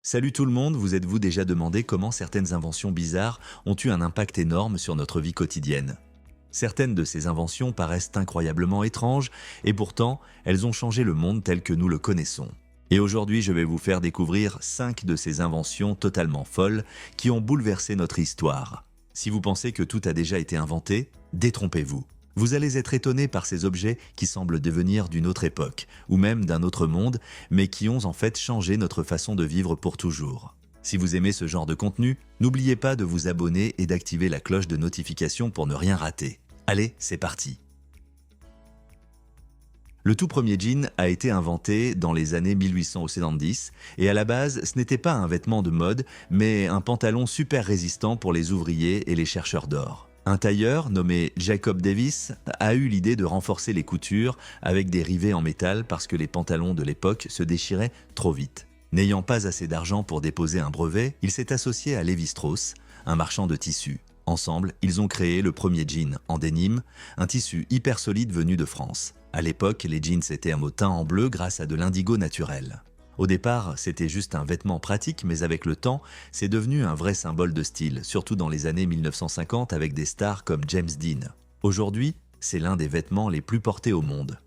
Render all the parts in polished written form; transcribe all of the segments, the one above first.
Salut tout le monde, vous êtes-vous déjà demandé comment certaines inventions bizarres ont eu un impact énorme sur notre vie quotidienne? Certaines de ces inventions paraissent incroyablement étranges et pourtant, elles ont changé le monde tel que nous le connaissons. Et aujourd'hui, je vais vous faire découvrir 5 de ces inventions totalement folles qui ont bouleversé notre histoire. Si vous pensez que tout a déjà été inventé, détrompez-vous. Vous allez être étonné par ces objets qui semblent devenir d'une autre époque, ou même d'un autre monde, mais qui ont en fait changé notre façon de vivre pour toujours. Si vous aimez ce genre de contenu, n'oubliez pas de vous abonner et d'activer la cloche de notification pour ne rien rater. Allez, c'est parti! Le tout premier jean a été inventé dans les années 1870 et à la base, ce n'était pas un vêtement de mode, mais un pantalon super résistant pour les ouvriers et les chercheurs d'or. Un tailleur nommé Jacob Davis a eu l'idée de renforcer les coutures avec des rivets en métal parce que les pantalons de l'époque se déchiraient trop vite. N'ayant pas assez d'argent pour déposer un brevet, il s'est associé à Lévi-Strauss, un marchand de tissus. Ensemble, ils ont créé le premier jean en denim, un tissu hyper solide venu de France. À l'époque, les jeans étaient teint en bleu grâce à de l'indigo naturel. Au départ, c'était juste un vêtement pratique, mais avec le temps, c'est devenu un vrai symbole de style, surtout dans les années 1950 avec des stars comme James Dean. Aujourd'hui, c'est l'un des vêtements les plus portés au monde.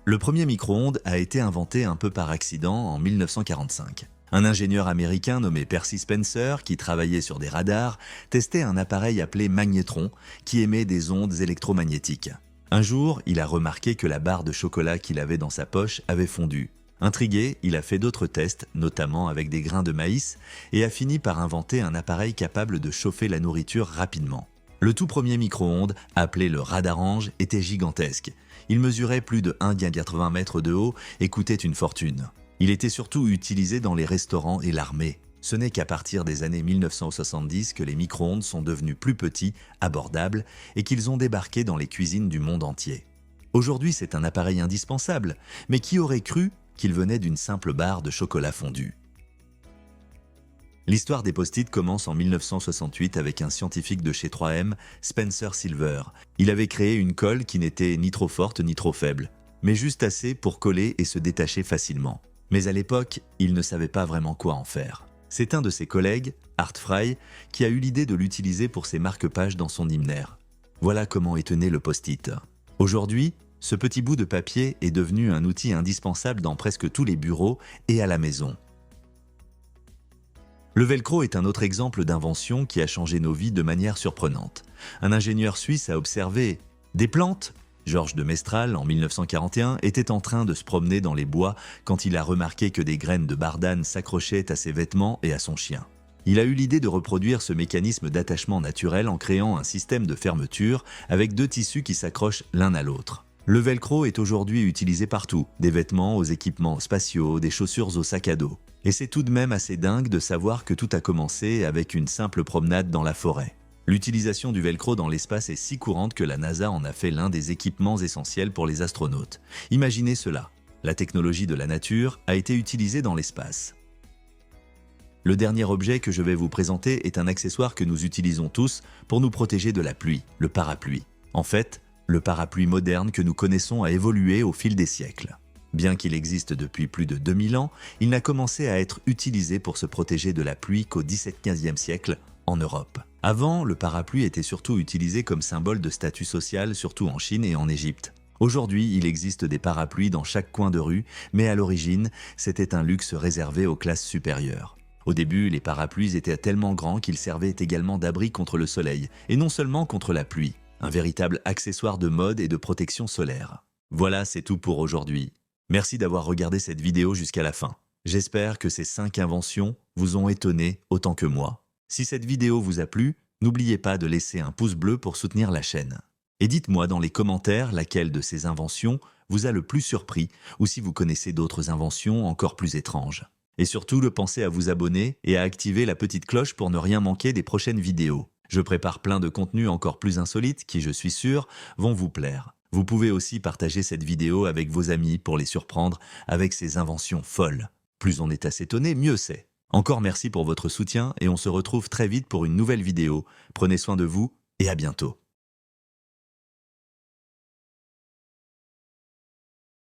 Le premier micro-ondes a été inventé un peu par accident en 1945. Un ingénieur américain nommé Percy Spencer, qui travaillait sur des radars, testait un appareil appelé magnétron qui émet des ondes électromagnétiques. Un jour, il a remarqué que la barre de chocolat qu'il avait dans sa poche avait fondu. Intrigué, il a fait d'autres tests, notamment avec des grains de maïs, et a fini par inventer un appareil capable de chauffer la nourriture rapidement. Le tout premier micro-ondes, appelé le Radarange, était gigantesque. Il mesurait plus de 1,80 m de haut et coûtait une fortune. Il était surtout utilisé dans les restaurants et l'armée. Ce n'est qu'à partir des années 1970 que les micro-ondes sont devenus plus petits, abordables, et qu'ils ont débarqué dans les cuisines du monde entier. Aujourd'hui, c'est un appareil indispensable, mais qui aurait cru qu'il venait d'une simple barre de chocolat fondu? L'histoire des post-it commence en 1968 avec un scientifique de chez 3M, Spencer Silver. Il avait créé une colle qui n'était ni trop forte ni trop faible, mais juste assez pour coller et se détacher facilement. Mais à l'époque, il ne savait pas vraiment quoi en faire. C'est un de ses collègues, Art Fry, qui a eu l'idée de l'utiliser pour ses marque-pages dans son hymnaire. Voilà comment est né le post-it. Aujourd'hui, ce petit bout de papier est devenu un outil indispensable dans presque tous les bureaux et à la maison. Le velcro est un autre exemple d'invention qui a changé nos vies de manière surprenante. Un ingénieur suisse a observé des plantes. Georges de Mestral, en 1941, était en train de se promener dans les bois quand il a remarqué que des graines de bardane s'accrochaient à ses vêtements et à son chien. Il a eu l'idée de reproduire ce mécanisme d'attachement naturel en créant un système de fermeture avec deux tissus qui s'accrochent l'un à l'autre. Le velcro est aujourd'hui utilisé partout, des vêtements aux équipements spatiaux, des chaussures aux sacs à dos. Et c'est tout de même assez dingue de savoir que tout a commencé avec une simple promenade dans la forêt. L'utilisation du velcro dans l'espace est si courante que la NASA en a fait l'un des équipements essentiels pour les astronautes. Imaginez cela, la technologie de la nature a été utilisée dans l'espace. Le dernier objet que je vais vous présenter est un accessoire que nous utilisons tous pour nous protéger de la pluie, le parapluie. En fait, le parapluie moderne que nous connaissons a évolué au fil des siècles. Bien qu'il existe depuis plus de 2000 ans, il n'a commencé à être utilisé pour se protéger de la pluie qu'au XVIIe siècle en Europe. Avant, le parapluie était surtout utilisé comme symbole de statut social, surtout en Chine et en Égypte. Aujourd'hui, il existe des parapluies dans chaque coin de rue, mais à l'origine, c'était un luxe réservé aux classes supérieures. Au début, les parapluies étaient tellement grands qu'ils servaient également d'abri contre le soleil, et non seulement contre la pluie. Un véritable accessoire de mode et de protection solaire. Voilà, c'est tout pour aujourd'hui. Merci d'avoir regardé cette vidéo jusqu'à la fin. J'espère que ces 5 inventions vous ont étonné autant que moi. Si cette vidéo vous a plu, n'oubliez pas de laisser un pouce bleu pour soutenir la chaîne. Et dites-moi dans les commentaires laquelle de ces inventions vous a le plus surpris ou si vous connaissez d'autres inventions encore plus étranges. Et surtout, pensez à vous abonner et à activer la petite cloche pour ne rien manquer des prochaines vidéos. Je prépare plein de contenus encore plus insolites qui, je suis sûr, vont vous plaire. Vous pouvez aussi partager cette vidéo avec vos amis pour les surprendre avec ces inventions folles. Plus on est à s'étonner, mieux c'est. Encore merci pour votre soutien et on se retrouve très vite pour une nouvelle vidéo. Prenez soin de vous et à bientôt.